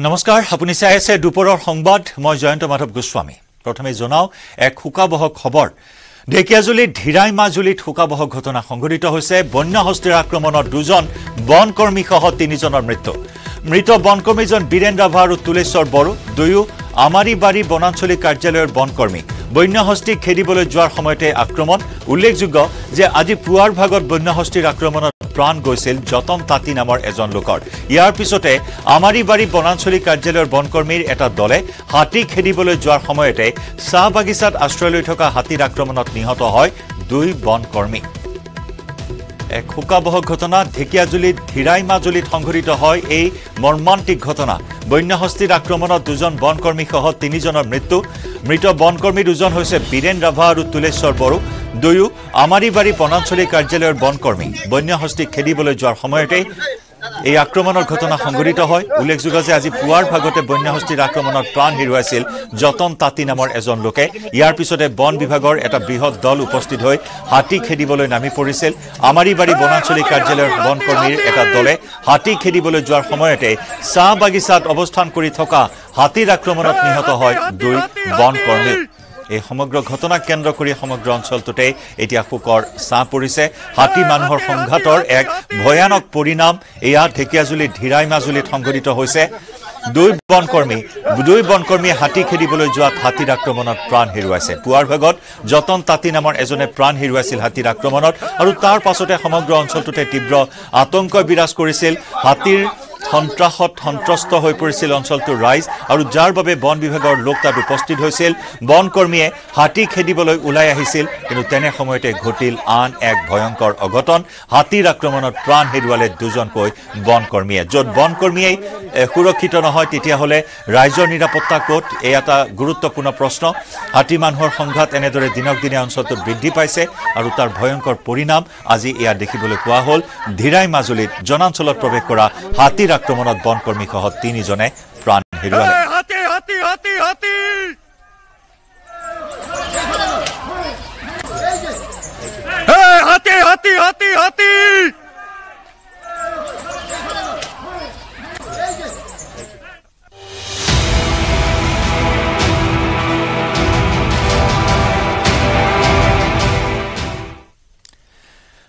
নমস্কাৰ আপুনি চাই আছে দুপৰৰ সংবাদ মই জয়ন্ত মাধৱ গোস্বামী প্ৰথমে জনাও এক হুকাবহ খবৰ ঢেকিয়াজুলিত ধীৰাই মাজুলীত হুকাবহ ঘটনা সংঘটিত হৈছে বন্য হস্তীৰ আক্ৰমণত দুজন বনকৰ্মী সহ তিনিজনৰ মৃত বনকৰ্মীজন বীৰেন ৰাভা আৰু তুলেশ্বৰ বড়ো দুয়ো আমাৰিবাৰী বনাঞ্চলিক কাৰ্যালয়ৰ বনকৰ্মী বন্য হস্তীক খেদিবলৈ যোৱাৰ সময়তে আক্ৰমণ উল্লেখযোগ্য যে আজি পুৱাৰ ভাগত বন্য হস্তীৰ আক্ৰমণত প্ৰাণ গৈছিল যতন তাঁতী নামৰ এজন লোকৰ ইয়াৰ পিছতে আমাৰিবাৰী বনাঞ্চলিক কাৰ্যালয়ৰ বনকৰ্মীৰ এটা দলে হাতী খেদিবলৈ যোৱাৰ সময়তে চাহ বাগিচাত আশ্ৰয় লৈ থকা হাতীৰ আক্ৰমণত নিহত হয় দুই বনকৰ্মী এক হুকাবহ ঘটনা ঢেকিয়াজুলিত ধীৰাই মাজুলীত সংঘটিত হয় এই মৰ্মান্তিক ঘটনা বন্য হস্তীৰ আক্ৰমণত দুজন বনকৰ্মী সহ তিনিজনৰ মৃত বনকৰ্মী দুজন হৈছে বীৰেন ৰাভা আৰু তুলেশ্বৰ বড়ো দুয়ো আমাৰিবাৰী বনাঞ্চলিক কাৰ্যালয়ৰ বনকৰ্মী বন্য হস্তীক খেদিবলৈ যোৱাৰ সময়তে এই আক্ৰমণৰ ঘটনা সংঘটিত হয় উল্লেখযোগ্য যে আজি পুৱাৰ ভাগতে বন্য হস্তীৰ আক্ৰমণত প্ৰাণ হেৰুৱাইছিল যতন তাঁতী নামৰ এজন লোকে ইয়াৰ পিছতে বন বিভাগৰ এটা বৃহৎ দল উপস্থিত হৈ হাতী খেদিবলৈ নামি পৰিছিল আমাৰিবাৰী বনাঞ্চলিক কাৰ্যালয়ৰ বনকৰ্মীৰ এটা দলে হাতী খেদিবলৈ যোৱাৰ সময়তে চাহ বাগিচাত অৱস্থান কৰি থকা হাতীৰ আক্ৰমণত নিহত হয় দুই বনকৰ্মী এই সমগ্ৰ ঘটনাক কেন্দ্ৰ কৰি সমগ্ৰ অঞ্চলটোতে এতিয়া শোকৰ ছাঁ পৰিছে হাতী মানুহৰ সংঘাতৰ এক ভয়ানক পৰিণাম এয়া ঢেকিয়াজুলিত ধীৰাই মাজুলীত সংঘটিত হৈছে দুই বনকৰ্মী হাতী খেদিবলৈ যোৱাত হাতীৰ আক্ৰমণত প্ৰাণ হেৰুৱাইছে পুৱাৰ ভাগত যতন তাঁতী নামৰ এজনে প্ৰাণ হেৰুৱাইছিল হাতীৰ আক্ৰমণত আৰু তাৰ পাছতে সমগ্ৰ অঞ্চলটোতে তীব্ৰ আতংক বিৰাজ কৰিছিল হাতীৰ সন্ত্ৰস্ত হৈ পৰিছিল অঞ্চলটোৰ ৰাইজ আৰু যাৰ বাবে বন বিভাগৰ লোক তাত উপস্থিত হৈছিল বনকৰ্মীয়ে হাতী খেদিবলৈ ওলাই আহিছিল কিন্তু তেনে সময়তে ঘটিল আন এক ভয়ংকৰ অঘটন হাতীৰ আক্ৰমণত প্ৰাণ হেৰুৱালে দুজনকৈ বনকৰ্মীয়ে য'ত বনকৰ্মীয়ে সুৰক্ষিত নহয় তেতিয়াহ'লে ৰাইজৰ নিৰাপত্তা ক'ত এই এটা গুৰুত্বপূৰ্ণ প্ৰশ্ন হাতী মানুহৰ সংঘাত এনেদৰে দিনক দিনে অঞ্চলটোত বৃদ্ধি পাইছে আৰু তাৰ ভয়ংকৰ পৰিণাম আজি এয়া দেখিবলৈ পোৱা হ'ল ধীৰাই মাজুলীত জনাঞ্চলত প্ৰৱেশ কৰা হাতীৰ আক্ৰমণত বনকৰ্মী সহ তিনিজনে প্ৰাণ হেৰুৱালে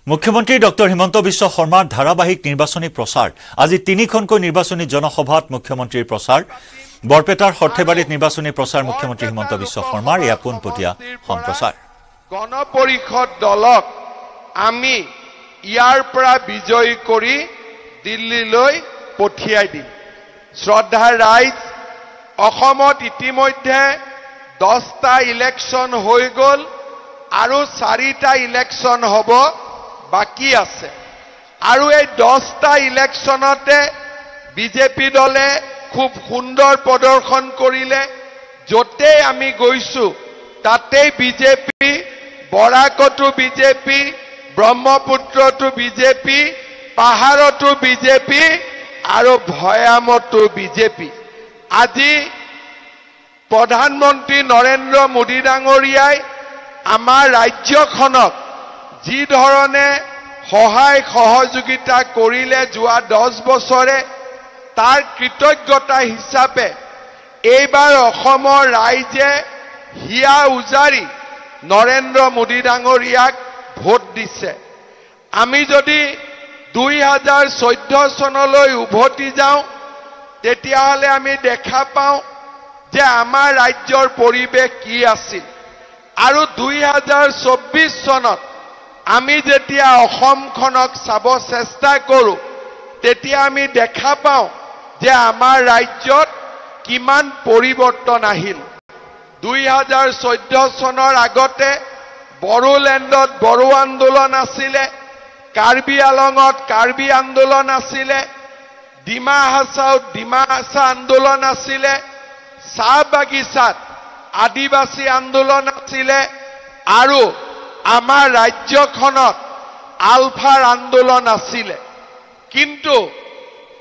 মুখ্যমন্ত্ৰী ডক্টৰ হিমন্ত বিশ্ব শৰ্মাৰ ধাৰাবাহিক নিৰ্বাচনী প্ৰচাৰ আজি তিনিখনকৈ নিৰ্বাচনী জনসভাত মুখ্যমন্ত্ৰীৰ প্ৰচাৰ বৰপেটাৰ সৰ্থেবাৰীত নিৰ্বাচনী প্ৰচাৰ মুখ্যমন্ত্ৰী হিমন্ত বিশ্ব শৰ্মাৰ এয়া পোনপটীয়া সম্প্ৰচাৰ গণ পৰিষদ দলক আমি ইয়াৰ পৰা বিজয়ী কৰি দিল্লীলৈ পঠিয়াই দিম শ্ৰদ্ধাৰ ৰাইজ অসমত ইতিমধ্যে 10টা ইলেকশ্যন হৈ গ'ল আৰু 4টা ইলেকশ্যন হ'ব বাকি আছে আৰু এই 10টা ইলেকশ্যনতে বিজেপি দলে খুব সুন্দৰ প্ৰদৰ্শন কৰিলে যতে আমি গৈছো তাতে বিজেপি বৰাকতো বিজেপি ব্ৰহ্মপুত্ৰতো বিজেপি পাহাৰতো বিজেপি আৰু ভয়ামতো বিজেপি আজি প্ৰধানমন্ত্ৰী নৰেন্দ্ৰ মোদী ডাঙৰীয়াই আমাৰ ৰাজ্যখনক যি ধৰণে সহায় সহযোগিতা কৰিলে যোৱা 10 বছৰে তাৰ কৃতজ্ঞতা হিচাপে এইবাৰ অসমৰ ৰাইজে হিয়া উজাৰি নৰেন্দ্ৰ মোদী ডাঙৰীয়াক ভোট দিছে আমি যদি 2014 চনলৈ উভতি যাওঁ তেতিয়াহ'লে আমি দেখা পাওঁ যে আমাৰ ৰাজ্যৰ পৰিৱেশ কি আছিল আৰু 2024 চনত আমি যেতিয়া অসমখনক চাব চেষ্টা কৰো তেতিয়া আমি দেখা পাওঁ যে আমাৰ ৰাজ্যত কিমান পৰিৱৰ্তন আহিল 2014 চনৰ আগতে বড়োলেণ্ডত বড়ো আন্দোলন আছিলে কাৰ্বি আলঙত কাৰ্বি আন্দোলন আছিলে ডিমা হাছাওত ডিমা হাছা আন্দোলন আছিলে চাহ বাগিচাত আদিবাসী আন্দোলন আছিলে আৰু আমাৰ ৰাজ্যখনত আলফাৰ আন্দোলন আছিলে কিন্তু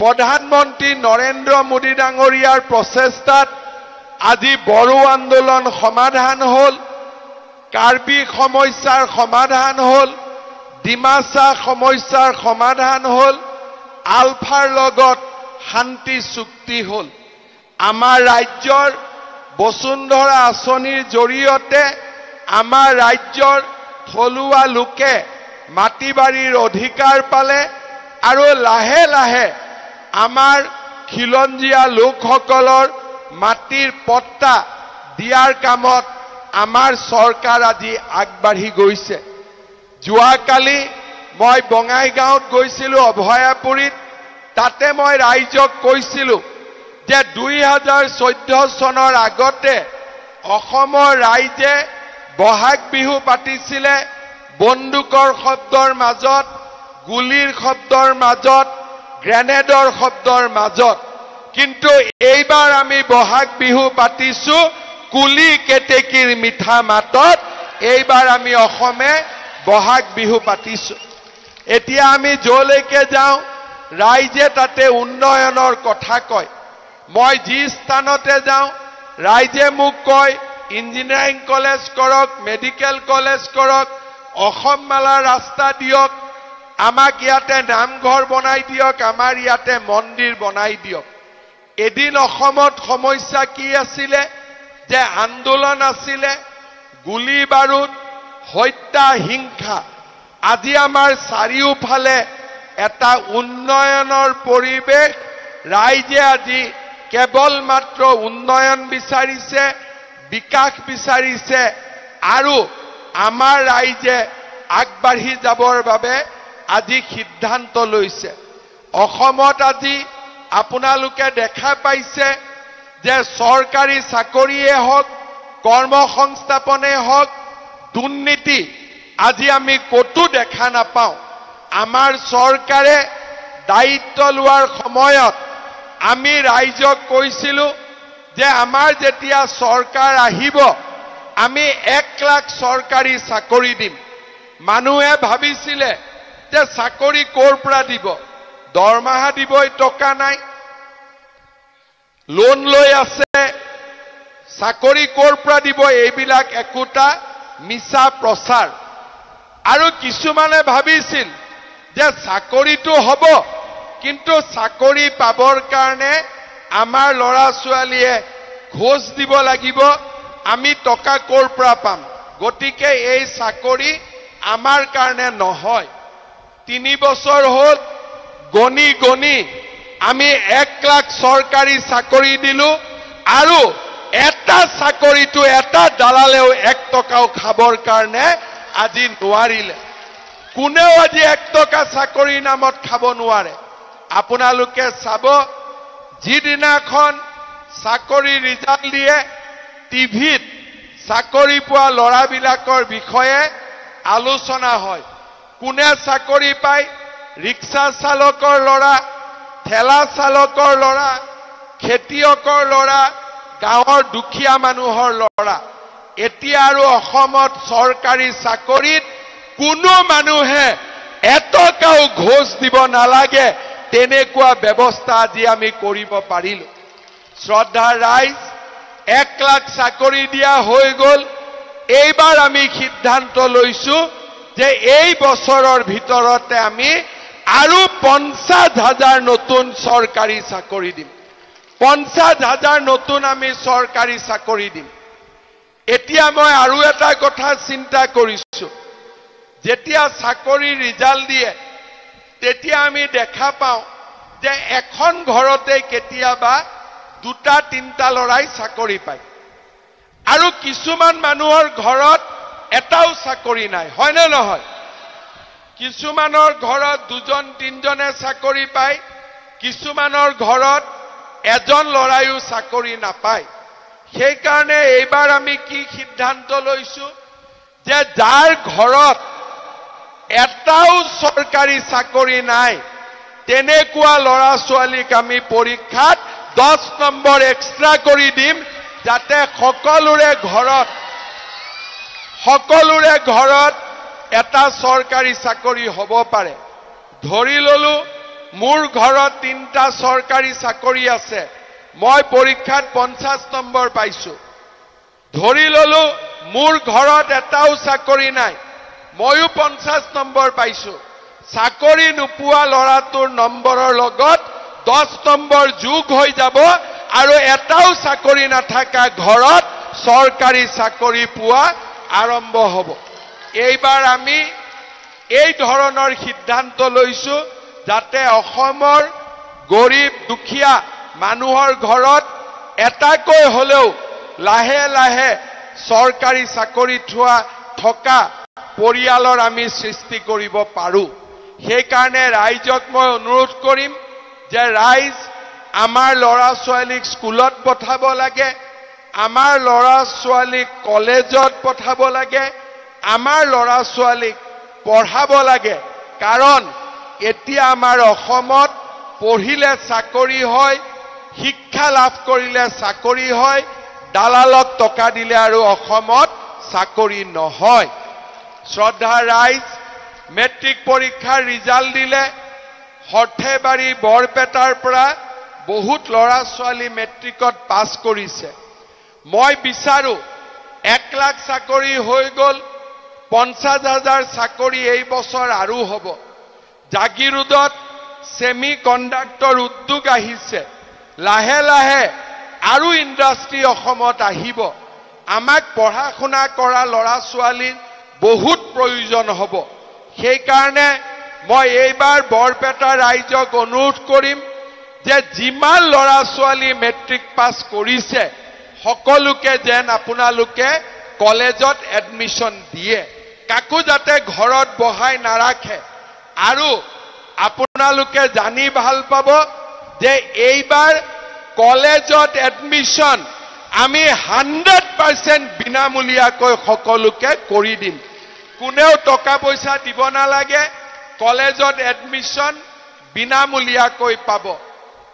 প্ৰধানমন্ত্ৰী নৰেন্দ্ৰ মোদী ডাঙৰীয়াৰ প্ৰচেষ্টাত আজি বড়ো আন্দোলন সমাধান হ'ল কাৰ্বি সমস্যাৰ সমাধান হ'ল ডিমাছা সমস্যাৰ সমাধান হ'ল আলফাৰ লগত শান্তি চুক্তি হ'ল আমাৰ ৰাজ্যৰ বসুন্ধৰা আঁচনিৰ জৰিয়তে আমাৰ ৰাজ্যৰ থলুৱা লোকে মাটি বাৰীৰ অধিকাৰ পালে আৰু লাহে লাহে আমাৰ খিলঞ্জীয়া লোকসকলৰ মাটিৰ পট্টা দিয়াৰ কামত আমাৰ চৰকাৰ আজি আগবাঢ়ি গৈছে। যোৱাকালি মই বঙাইগাঁৱত গৈছিলোঁ, অভয়াপুৰীত। তাতে মই ৰাইজক কৈছিলোঁ যে 2014 চনৰ আগতে অসমৰ ৰাইজে বহাগ বিহু পাতিছিলে বন্দুকৰ শব্দৰ মাজত, গুলিৰ শব্দৰ মাজত, গ্ৰেনেডৰ শব্দৰ মাজত। কিন্তু এইবাৰ আমি বহাগ বিহু পাতিছোঁ কুলি কেতেকীৰ মিঠা মাতত। এইবাৰ আমি অসমে বহাগ বিহু পাতিছোঁ। এতিয়া আমি যলৈকে যাওঁ ৰাইজে তাতে উন্নয়নৰ কথা কয়। মই যি স্থানতে যাওঁ ৰাইজে মোক কয় ইঞ্জিনিয়াৰিং কলেজ কৰক, মেডিকেল কলেজ কৰক, অসম মালা ৰাস্তা দিয়ক, আমাক ইয়াতে নামঘৰ বনাই দিয়ক, আমাৰ ইয়াতে মন্দিৰ বনাই দিয়ক। এদিন অসমত সমস্যা কি আছিলে? যে আন্দোলন আছিলে, গুলি বাৰুদ, হত্যা, হিংসা। আজি আমাৰ চাৰিওফালে এটা উন্নয়নৰ পৰিৱেশ। ৰাইজে আজি কেৱল মাত্ৰ উন্নয়ন বিচাৰিছে, বিকাশ বিচাৰিছে আৰু আমাৰ ৰাইজে আগবাঢ়ি যাবৰ বাবে আজি সিদ্ধান্ত লৈছে। অসমত আজি আপোনালোকে দেখা পাইছে যে চৰকাৰী চাকৰিয়ে হওক, কৰ্মসংস্থাপনে হওক, দুৰ্নীতি আজি আমি ক'তো দেখা নাপাওঁ। আমাৰ চৰকাৰে দায়িত্ব লোৱাৰ সময়ত আমি ৰাইজক কৈছিলোঁ যে আমাৰ যেতিয়া চৰকাৰ আহিব আমি 1 লাখ চৰকাৰী চাকৰি দিম। মানুহে ভাবিছিলে যে চাকৰি ক'ৰ পৰা দিব, দৰমহা দিবই টকা নাই, লোন লৈ আছে, চাকৰি ক'ৰ পৰা দিব, এইবিলাক একোটা মিছা প্ৰচাৰ। আৰু কিছুমানে ভাবিছিল যে চাকৰিটো হ'ব, কিন্তু চাকৰি পাবৰ কাৰণে আমাৰ ল'ৰা ছোৱালীয়ে ঘোষ দিব লাগিব, আমি টকা ক'ৰ পৰা পাম, গতিকে এই চাকৰি আমাৰ কাৰণে নহয়। 3 বছৰ হ'ল গণি গণি আমি 1 লাখ চৰকাৰী চাকৰি দিলোঁ আৰু এটা চাকৰিটো এটা দালালেও 1 টকাও খাবৰ কাৰণে আজি নোৱাৰিলে। কোনেও আজি 1 টকা চাকৰিৰ নামত খাব নোৱাৰে। আপোনালোকে চাব, যিদিনাখন চাকৰি ৰিজাল্ট দিয়ে টিভিত চাকৰি পোৱা ল'ৰাবিলাকৰ বিষয়ে আলোচনা হয়। কোনে চাকৰি পায়? ৰিক্সা চালকৰ ল'ৰা, ঠেলা চালকৰ ল'ৰা, খেতিয়কৰ ল'ৰা, গাঁৱৰ দুখীয়া মানুহৰ ল'ৰা। এতিয়া আৰু অসমত চৰকাৰী চাকৰিত কোনো মানুহে এটকাও ঘোষ দিব নালাগে, তেনেকুৱা ব্যৱস্থা আজি আমি কৰিব পাৰিলোঁ। শ্ৰদ্ধাৰ ৰাইজ, 1 লাখ চাকৰি দিয়া হৈ গ'ল। এইবাৰ আমি সিদ্ধান্ত লৈছোঁ যে এই বছৰৰ ভিতৰতে আমি আৰু 50,000 নতুন চৰকাৰী চাকৰি দিম। 50,000 নতুন আমি চৰকাৰী চাকৰি দিম। এতিয়া মই আৰু এটা কথা চিন্তা কৰিছোঁ, যেতিয়া চাকৰি ৰিজাল্ট দিয়ে তেতিয়া আমি দেখা পাওঁ যে এখন ঘৰতে কেতিয়াবা 2-3টা ল'ৰাই চাকৰি পায় আৰু কিছুমান মানুহৰ ঘৰত এটাও চাকৰি নাই, হয়নে নহয়? কিছুমানৰ ঘৰত 2-3জনে চাকৰি পায়, কিছুমানৰ ঘৰত এজন ল'ৰাইও চাকৰি নাপায়। সেইকাৰণে এইবাৰ আমি কি সিদ্ধান্ত লৈছোঁ যে যাৰ ঘৰত এটাও চৰকাৰী চাকৰি নাই তেনেকুৱা ল'ৰা ছোৱালীক আমি পৰীক্ষাত 10 নম্বৰ এক্সট্ৰা কৰি দিম, যাতে সকলোৰে ঘৰত এটা চৰকাৰী চাকৰি হ'ব পাৰে। ধৰি ললো মোৰ ঘৰত 3টা চৰকাৰী চাকৰি আছে, মই পৰীক্ষাত 50 নম্বৰ পাইছোঁ। ধৰি ললো মোৰ ঘৰত এটাও চাকৰি নাই, ময়ো 50 নম্বৰ পাইছোঁ। চাকৰি নোপোৱা ল'ৰাটোৰ নম্বৰৰ লগত 10 নম্বৰ যোগ হৈ যাব আৰু এটাও চাকৰি নাথাকা ঘৰত চৰকাৰী চাকৰি পোৱা আৰম্ভ হ'ব। এইবাৰ আমি এই ধৰণৰ সিদ্ধান্ত লৈছো যাতে অসমৰ গৰীব দুখীয়া মানুহৰ ঘৰত এটাকৈ হলেও লাহে লাহে চৰকাৰী চাকৰি থকা পৰিয়ালৰ আমি সৃষ্টি কৰিব পাৰো। সেইকাৰণে ৰাইজক মই অনুৰোধ কৰিম যে ৰাইজ আমাৰ ল'ৰা ছোৱালীক স্কুলত পঠাব লাগে, আমাৰ ল'ৰা ছোৱালীক কলেজত পঠাব লাগে, আমাৰ ল'ৰা ছোৱালীক পঢ়াব লাগে। কাৰণ এতিয়া আমাৰ অসমত পঢ়িলে চাকৰি হয়, শিক্ষা লাভ কৰিলে চাকৰি হয়, দালালক টকা দিলে আৰু অসমত চাকৰি নহয়। শ্ৰদ্ধা ৰাইজ, মেট্ৰিক পৰীক্ষাৰ ৰিজাল্ট দিলে সৰ্থেবাৰী বৰপেটাৰ পৰা বহুত ল'ৰা ছোৱালী মেট্ৰিকত পাছ কৰিছে। মই বিচাৰো 1 লাখ চাকৰি হৈ গ'ল, 50,000 চাকৰি এই বছৰ আৰু হ'ব। জাগিৰোডত সেমি কণ্ডাক্টৰ উদ্যোগ আহিছে, লাহে লাহে আৰু ইণ্ডাষ্ট্ৰী অসমত আহিব। আমাক পঢ়া শুনা কৰা ল'ৰা ছোৱালীৰ বহুত প্ৰয়োজন হ'ব। সেইকাৰণে মই এইবাৰ বৰপেটা ৰাইজক অনুৰোধ কৰিম যে যিমান ল'ৰা ছোৱালী মেট্ৰিক পাছ কৰিছে সকলোকে যেন আপোনালোকে কলেজত এডমিশন দিয়ে, কাকো যাতে ঘৰত বহাই নাৰাখে। আৰু আপোনালোকে জানি ভাল পাব যে এইবাৰ কলেজত এডমিশন আমি 100% বিনামূলীয়াকৈ সকলোকে কৰি দিম। কোনেও টকা পইচা দিব নালাগে, কলেজত এডমিশন বিনামূলীয়াকৈ পাব।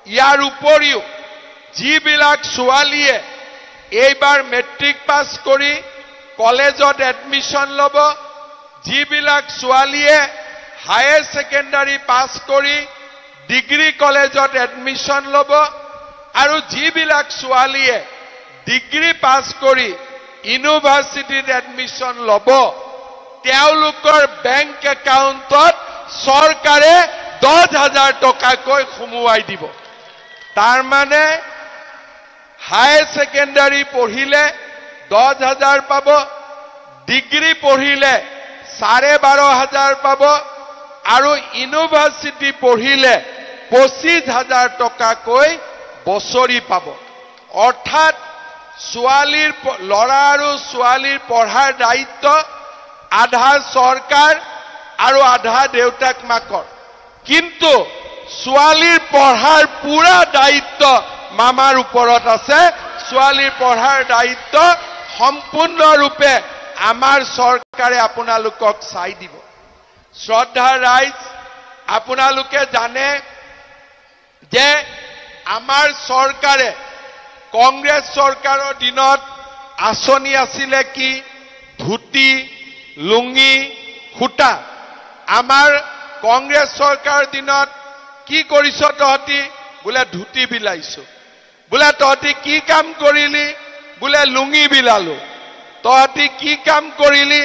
ইয়াৰ উপৰিও যিবিলাক ছোৱালীয়ে এইবাৰ মেট্ৰিক পাছ কৰি কলেজত এডমিশন ল'ব, যিবিলাক ছোৱালীয়ে হায়াৰ সেকেন্ডাৰী পাছ কৰি ডিগ্ৰী কলেজত এডমিশন ল'ব, আৰু যিবিলাক ছোৱালীয়ে ডিগ্ৰী পাছ কৰি ইউনিভাৰ্চিটিত এডমিশন ল'ব, তেওঁলোকৰ বেংক একাউণ্টত চৰকাৰে 10,000 টকাকৈ সোমোৱাই দিব। তাৰ মানে হায়াৰ সেকেন্ডাৰী পঢ়িলে 10,000 পাব, ডিগ্ৰী পঢ়িলে 12,500 পাব, আৰু ইউনিভাৰ্চিটি পঢ়িলে 25,000 টকাকৈ বছৰি পাব। অৰ্থাৎ ল'ৰা আৰু ছোৱালীৰ পঢ়াৰ দায়িত্ব আধা চৰকাৰ আৰু আধা দেউতাক মাকৰ, কিন্তু ছোৱালীৰ পঢ়াৰ পুৰা দায়িত্ব মামাৰ ওপৰত আছে। ছোৱালীৰ পঢ়াৰ দায়িত্ব সম্পূৰ্ণৰূপে আমাৰ চৰকাৰে আপোনালোকক চাই দিব। শ্ৰদ্ধা ৰাইজ, আপোনালোকে জানে যে আমাৰ চৰকাৰে কংগ্ৰেছ চৰকাৰৰ দিনত আঁচনি আছিলে কি? ধুতি, লুঙি, সূতা। আমাৰ কংগ্ৰেছ চৰকাৰৰ দিনত কি কৰিছ তহঁতি? বোলে ধুতি বিলাইছো। বোলে তহঁতি কি কাম কৰিলি? বোলে লুঙি বিলালো। তহঁতি কি কাম কৰিলি?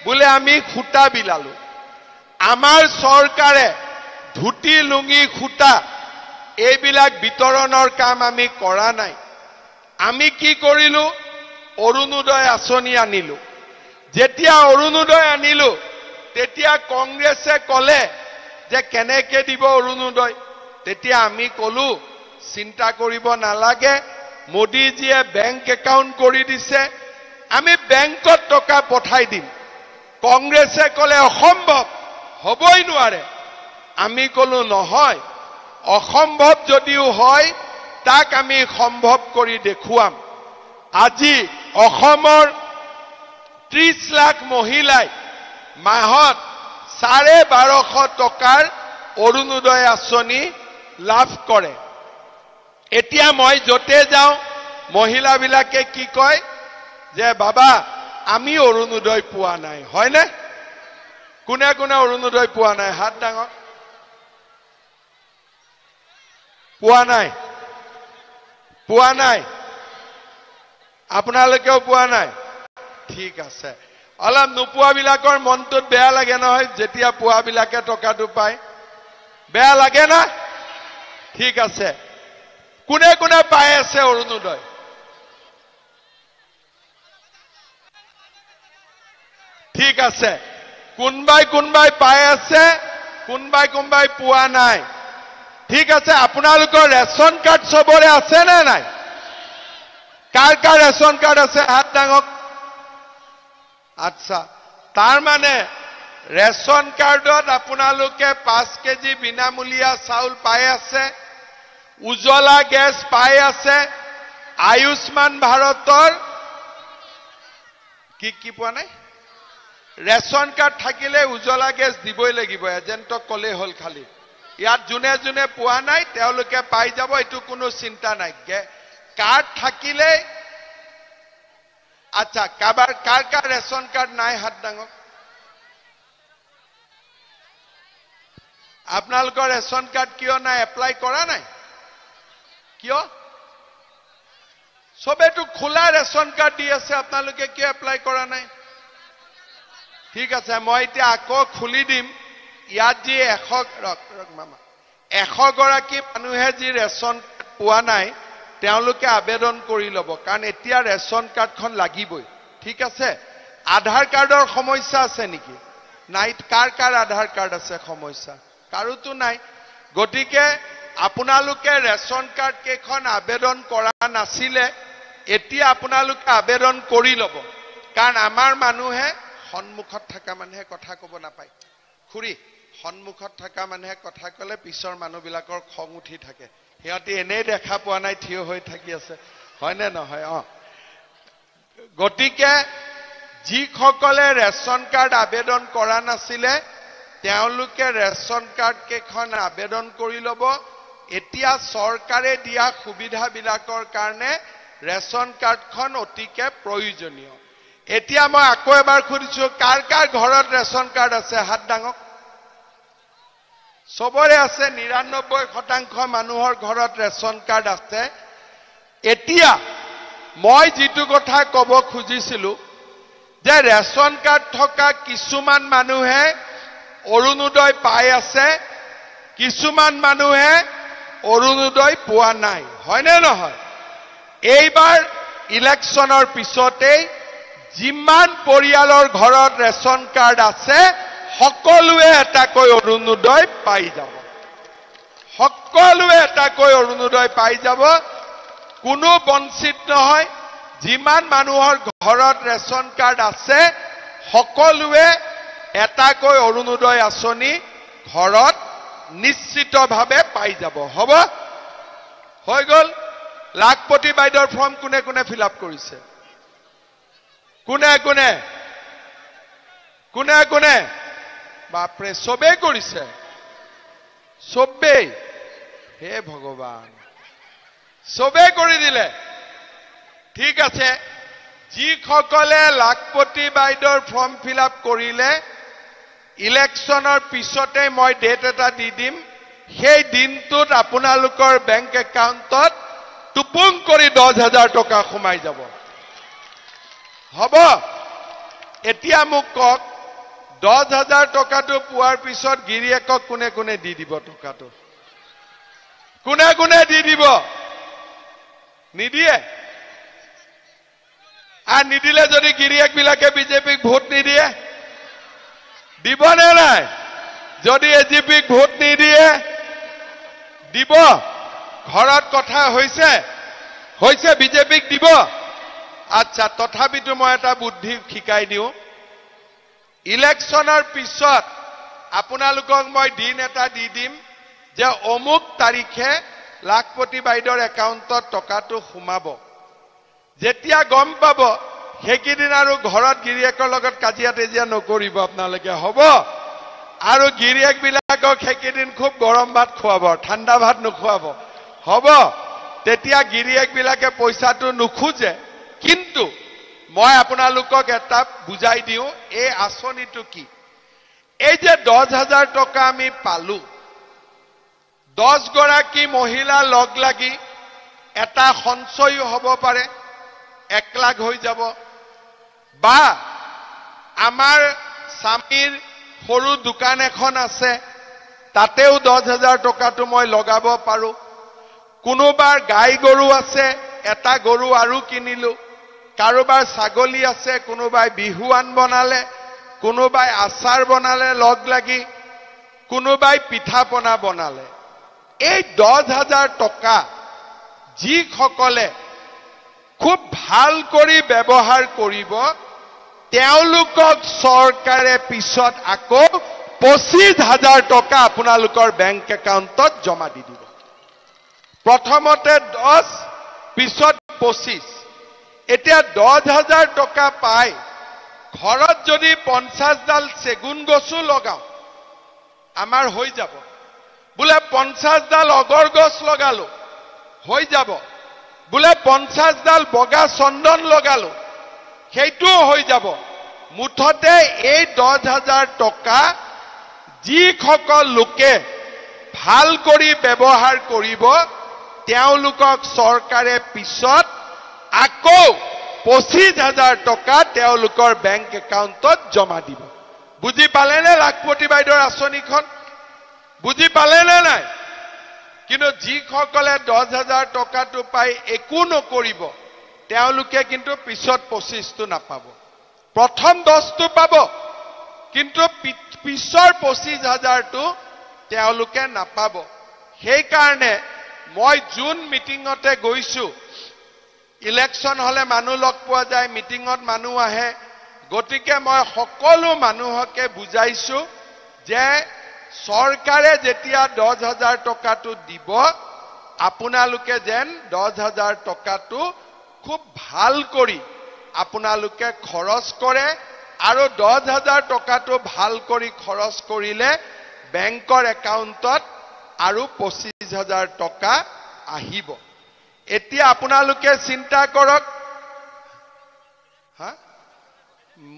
বোলে আমি সূতা বিলালো। আমাৰ চৰকাৰে ধুতি, লুঙি, সূতা এইবিলাক বিতৰণৰ কাম আমি কৰা নাই। আমি কি কৰিলো? অৰুণোদয় আঁচনি আনিলো। যেতিয়া অৰুণোদয় আনিলো তেতিয়া কংগ্ৰেছে ক'লে যে কেনেকে দিব অৰুণোদয়? তেতিয়া আমি ক'লো চিন্তা কৰিব নালাগে, মোদীজীয়ে বেংক একাউণ্ট কৰি দিছে, আমি বেংকত টকা পঠাই দিম। কংগ্ৰেছে ক'লে অসম্ভৱ, হ'বই নোৱাৰে। আমি ক'লো নহয়, অসম্ভৱ যদিও হয় তাক আমি সম্ভৱ কৰি দেখুৱাম। আজি অসমৰ 30 লাখ মহিলাই মাহত 1250 টকাৰ অৰুণোদয় আঁচনি লাভ কৰে। এতিয়া মই য'তে যাওঁ মহিলাবিলাকে কি কয় যে বাবা আমি অৰুণোদয় পোৱা নাই, হয়নে? কোনে কোনে অৰুণোদয় পোৱা নাই? হাত ডাঙৰ। পোৱা নাই? পোৱা নাই? আপোনালোকেও পোৱা নাই? ঠিক আছে। অলপ নোপোৱাবিলাকৰ মনটোত বেয়া লাগে নহয়, যেতিয়া পোৱাবিলাকে টকাটো পায়। বেয়া লাগে না? ঠিক আছে। কোনে কোনে পাই আছে অৰুণোদয় ঠিক আছে কোনবাই পাই আছে কোনবাই পোৱা নাই ঠিক আছে আপোনালোকৰ ৰেচন কাৰ্ড সবৰে আছে নে নাই কাৰ ৰেচন কাৰ্ড আছে হাত দাঙক আচ্ছা তাৰ মানে ৰেচন কাৰ্ডত আপোনালোকে 5 কেজি বিনামূলীয়া চাউল পাই আছে উজ্জ্বলা গেছ পাই আছে আয়ুষ্মান ভাৰতৰ কি পোৱা নাই ৰেচন কাৰ্ড থাকিলে উজ্জ্বলা গেছ দিবই লাগিব এজেন্টক কলে হল খালি ইয়াত জুনে পোৱা নাই তেওঁলোকে পাই যাব এটো কোনো চিন্তা নাই কাৰ্ড থাকিলে আচ্ছা কাৰ ৰেচন কাৰ্ড নাই হাত দাঙক আপোনালোকৰ ৰেচন কাৰ্ড কিয় নাই এপ্লাই কৰা নাই কিয় সবেটো খোলা ৰেচন কাৰ্ড দি আছে আপোনালোকে কিয় এপ্লাই কৰা নাই ঠিক আছে মই এতিয়া আকৌ খুলি দিম ইয়াত যি 100 গৰাকী মানুহে যি ৰেচন পোৱা নাই তেওঁলোকে আবেদন কৰি লব কাৰণ এতিয়া ৰেচন কাৰ্ডখন লাগিবই ঠিক আছে আধাৰ কাৰ্ডৰ সমস্যা আছে নেকি নাই কাৰ আধাৰ কাৰ্ড আছে সমস্যা কাৰোতো নাই গতিকে আপোনালোকে ৰেচন কাৰ্ড কেখন আবেদন কৰা নাছিলে এতিয়া আপোনালোকে আবেদন কৰি লব কাৰণ আমাৰ মানুহে সন্মুখত থকা মানুহে কথা কব নাপায় খুৰি সন্মুখত থকা মানুহে কথা কলে পিছৰ মানুহবিলাকৰ খং উঠি থাকে সিহঁতি এনেই দেখা পোৱা নাই থিয় হৈ থাকি আছে হয়নে নহয় গতিকে যিসকলে ৰেচন কাৰ্ড আবেদন কৰা নাছিলে তেওঁলোকে ৰেচন কাৰ্ড কেখন আবেদন কৰি লব এতিয়া চৰকাৰে দিয়া সুবিধাবিলাকৰ কাৰণে ৰেচন কাৰ্ডখন অতিকে প্ৰয়োজনীয় এতিয়া মই আকৌ এবাৰ খুদিছো কাৰ ঘৰত ৰেচন কাৰ্ড আছে হাত দাঙক সবৰে আছে 99% মানুহৰ ঘৰত ৰেচন কাৰ্ড আছে এতিয়া মই যেটো কথা কব খুজিছিলো যে ৰেচন কাৰ্ড থকা কিছুমান মানুহে অৰুণোদয় পাই আছে কিছুমান মানুহে অৰুণোদয় পোৱা নাই হয়নে নহয় এইবাৰ ইলেকশনৰ পিছতে যিমান পৰিয়ালৰ ঘৰত ৰেচন কাৰ্ড আছে সকলোৱে এটাকৈ অৰুণোদয় পাই যাব সকলোৱে এটাকৈ অৰুণোদয় পাই যাব কোনো বঞ্চিত নহয় যিমান মানুহৰ ঘৰত ৰেচন কাৰ্ড আছে সকলোৱে এটাকৈ অৰুণোদয় আঁচনি ঘৰত নিশ্চিতভাৱে পাই যাব হ'ব হৈ গল লাখপতি বাইদেউৰ ফৰ্ম কোনে ফিল আপ কৰিছে কোনে বাপৰে সবে কৰিছে সবেই হে ভগৱান সবে কৰি দিলে ঠিক আছে যিসকলে লাখপতি বাইদেউৰ ফৰ্ম ফিল আপ কৰিলে ইলেকশনৰ পিছতে মই ডেট এটা দি দিম সেই দিনটোত আপোনালোকৰ বেংক একাউণ্টত টুপুং কৰি 10,000 টকা সোমাই যাব হ'ব এতিয়া মোক কক 10,000 টকাটো পোৱাৰ পিছত গিৰিয়েকক কোনে দি দিব টকাটো কোনে দি দিব নিদিয়ে আৰ নিদিলে যদি গিৰিয়েক বিলাকে বিজেপিক ভোট নিদিয়ে দিব নে নাই যদি এজিপিক ভোট নিদিয়ে দিব ঘৰত কথা হৈছে বিজেপিক দিব আচ্ছা তথাপিতো মই এটা বুদ্ধি শিকাই দিও ইলেকশনৰ পিছত আপোনালোকক মই দিন এটা দি দিম যে অমুক তাৰিখে লাখপতি বাইদেউৰ একাউণ্টত টকাটো সোমাব যেতিয়া গম পাব হেকিদিন আৰু ঘৰত গিৰিয়েকৰ লগত কাজিয়া তেজিয়া নকৰিব আপোনালোকে হ'ব আৰু গিৰিয়েক বিলাকক হেকিদিন খুব গৰম ভাত খুৱাব ঠাণ্ডা ভাত নুখুৱাব হ'ব তেতিয়া গিৰিয়েক বিলাকে পইচাটো নুখুজে কিন্তু মই আপোনালোকক এটা বুজাই দিও এই আঁচনিটো কি এই যে 10,000 টকা আমি পালো 10 গৰাকী মহিলা লগ লাগি এটা সঞ্চয় হ'ব পাৰে 1 লাখ হৈ যাব বা আমাৰ স্বামীৰ সৰু দোকান এখন আছে তাতেও 10,000 টকাটো মই লগাব পাৰো কোনোবাৰ গাই গৰু আছে এটা গৰু আৰু কিনিলো কাৰোবাৰ ছাগলী আছে কোনোবাই বিহুৱান বনালে কোনোবাই আচাৰ বনালে লগ লাগি কোনোবাই পিঠা পনা বনালে এই 10,000 টকা যিসকলে খুব ভাল কৰি ব্যৱহাৰ কৰিব তেওঁলোকক চৰকাৰে পিছত আকৌ 25,000 টকা আপোনালোকৰ বেংক একাউণ্টত জমা দি দিব প্ৰথমতে 10 পিছত 25 এতিয়া 10,000 টকা পাই ঘৰত যদি 50 ডাল চেগুন গছো লগাও আমাৰ হৈ যাব বুলে 50 ডাল অগৰ গছ লগালো হৈ যাব বুলে 50 ডাল বগা চন্দন লগালো সেইটো হৈ যাব মুঠতে এই 10,000 টকা যিসকল লোকে ভাল কৰি ব্যৱহাৰ কৰিব তেওঁলোকক চৰকাৰে পিছত আকৌ 25,000 টকা তেওঁলোকৰ বেংক একাউণ্টত জমা দিব বুজি পালেনে লাখপতি বাইদেউৰ আঁচনিখন বুজি পালেনে নাই কিন্তু যিসকলে 10,000 টকাটো পাই একো নকৰিব তেওঁলোকে কিন্তু পিছত 25টো নাপাব প্ৰথম 10টো পাব কিন্তু পিছৰ 25,000টো তেওঁলোকে নাপাব সেই কাৰণে মই জুন মিটিংতে গৈছো ইলেকশন হলে মানুহ লগ পোৱা যায় মিটিংত মানুহ আহে গতিকে মই সকলো মানুহকে বুজাইছো যে চৰকাৰে যেতিয়া 10,000 টকাটো দিব আপোনালোকে যেন 10,000 টকাটো খুব ভাল কৰি আপোনালোকে খৰচ কৰে আৰু 10,000 টকাটো ভাল কৰি খৰচ কৰিলে বেংকৰ একাউণ্টত আৰু 25,000 টকা আহিব এতিয়া আপোনালোকে চিন্তা কৰক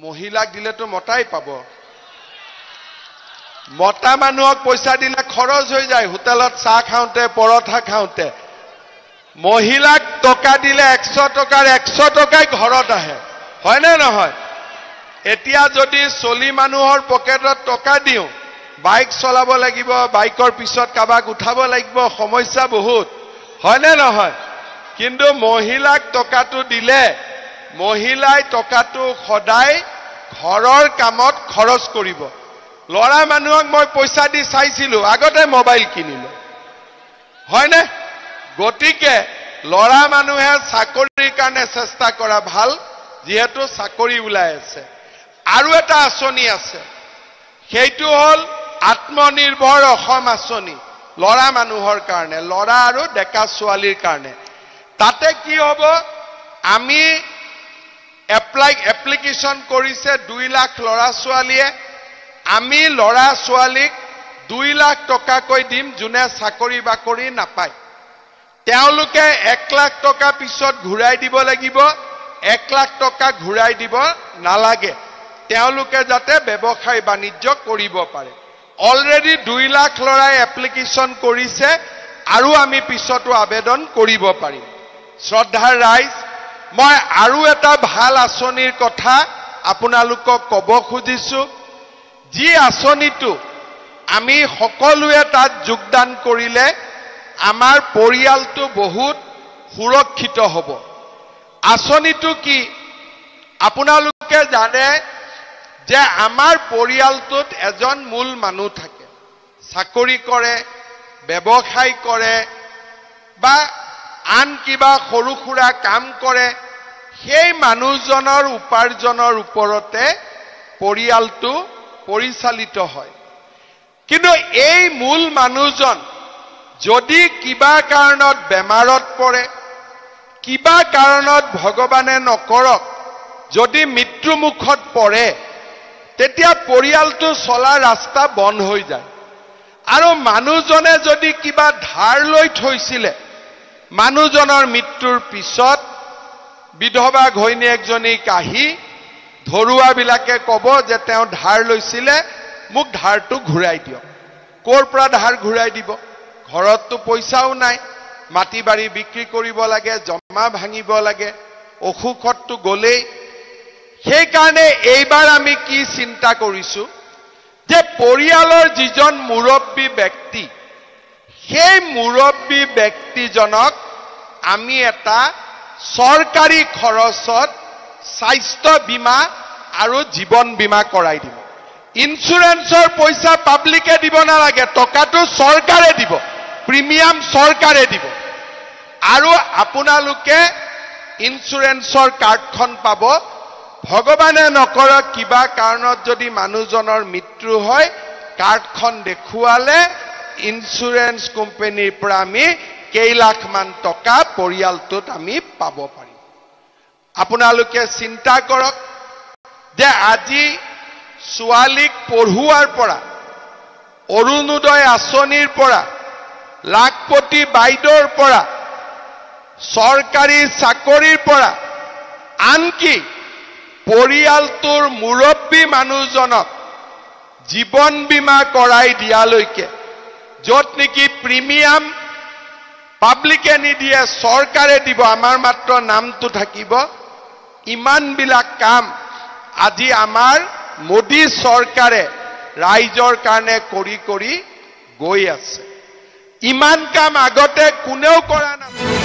মহিলাক দিলেতো মতাই পাব মতা মানুহক পইচা দিলে খৰচ হৈ যায় হোটেলত চাহ খাওঁতে পৰঠা খাওঁতে মহিলাক টকা দিলে 100 টকাৰ 100 টকাই ঘৰত আহে হয় নে নহয় এতিয়া যদি চলি মানুহৰ পকেটত টকা দিও বাইক চলাব লাগিব বাইকৰ পিছত কাবাক উঠাব লাগিব সমস্যা বহুত হয় নে নহয় কিন্তু মহিলাক টকাটো দিলে মহিলাই টকাটো সদায় ঘৰৰ কামত খৰচ কৰিব লৰা মানুহক মই পইচা দি চাইছিলো আগতে মোবাইল কিনিলো হয় নে গতিকে লৰা মানুহে চাকৰিৰ কাৰণে চেষ্টা কৰা ভাল যেহেতু চাকৰি ওলাই আছে আৰু এটা আঁচনি আছে সেইটো হল আত্মনিৰ্ভৰ অসম আঁচনি লৰা মানুহৰ কাৰণে লৰা আৰু ডেকা ছোৱালীৰ কাৰণে তাতে কি হ'ব আমি এপ্লিকেশন কৰিছে 2 লাখ লৰা ছোৱালীয়ে আমি লৰা ছোৱালীক 2 লাখ টকা কৈ দিম যোনে চাকৰি বাকৰি নাপায় তেওঁলোকে 1 লাখ টকা পিছত ঘূৰাই দিব লাগিব 1 লাখ টকা ঘূৰাই দিব নালাগে তেওঁলোকে যাতে ব্যৱসায় বাণিজ্য কৰিব পাৰে অলৰেডি 2 লাখ লৰাই এপ্লিকেশন কৰিছে আৰু আমি পিছতো আবেদন কৰিব পাৰিম শ্ৰদ্ধাৰ ৰাইজ মই আৰু এটা ভাল আঁচনিৰ কথা আপোনালোকক ক'ব খুজিছো যি আঁচনিটো আমি সকলোৱে তাত যোগদান কৰিলে আমাৰ পৰিয়ালটো বহুত সুৰক্ষিত হ'ব আঁচনিটো কি আপোনালোকে জানে যে আমাৰ পৰিয়ালটোত এজন মূল মানুহ থাকে চাকৰি কৰে ব্যৱসায় কৰে বা আন কিবা সৰু খুৰা কাম কৰে সেই মানুহজনৰ উপাৰ্জনৰ ওপৰতে পৰিয়ালটো পৰিচালিত হয় কিন্তু এই মূল মানুহজন যদি কিবা কাৰণত বেমাৰত পৰে কিবা কাৰণত ভগৱানে নকৰক যদি মৃত্যু মুখত পৰে তেতিয়া পৰিয়ালটো চলা ৰাস্তা বন্ধ হৈ যায় আৰু মানুহজনে যদি কিবা ধাৰ লৈ থৈছিলে মানুহজনৰ মৃত্যুৰ পিছত বিধৱা ঘৈণীয়েকজনীক আহি ধৰুৱাবিলাকে ক'ব যে তেওঁ ধাৰ লৈছিলে মোক ধাৰটো ঘূৰাই দিয়ক ক'ৰ পৰা ধাৰ ঘূৰাই দিব ঘৰততো পইচাও নাই মাটি বাৰী বিক্ৰী কৰিব লাগে জমা ভাঙিব লাগে অসুখতটো গলেই সেই কাৰণে এইবাৰ আমি কি চিন্তা কৰিছো যে পৰিয়ালৰ যিজন মুৰব্বী ব্যক্তি সেই মুৰব্বী ব্যক্তিজনক আমি এটা চৰকাৰী খৰচত স্বাস্থ্য বীমা আৰু জীৱন বীমা কৰাই দিম। ইন্সুৰেন্সৰ পইচা পাব্লিকে দিব নালাগে, টকাটো চৰকাৰে দিব, প্ৰিমিয়াম চৰকাৰে দিব। আৰু আপোনালোকে ইন্সুৰেন্সৰ কাৰ্ডখন পাব। ভগৱানে নকৰক কিবা কাৰণত যদি মানুহজনৰ মৃত্যু হয়, কাৰ্ডখন দেখুৱালে ইন্সুৰেন্স কোম্পানীৰ পৰা আমি কেইলাখমান টকা পৰিয়ালটোত আমি পাব পাৰিম। আপোনালোকে চিন্তা কৰক যে আজি ছোৱালীক পঢ়ুৱাৰ পৰা, অৰুণোদয় আঁচনিৰ পৰা, লাখপতি বাইদেউৰ পৰা, চৰকাৰী চাকৰিৰ পৰা, আনকি পৰিয়ালটোৰ মুৰব্বী মানুহজনক জীৱন বীমা কৰাই দিয়ালৈকে, য'ত নেকি প্ৰিমিয়াম পাব্লিকে নিদিয়ে চৰকাৰে দিব, আমাৰ মাত্ৰ নামটো থাকিব, ইমানবিলাক কাম আজি আমাৰ মোদী চৰকাৰে ৰাইজৰ কাৰণে কৰি কৰি গৈ আছে। ইমান কাম আগতে কোনেও কৰা নাছিল।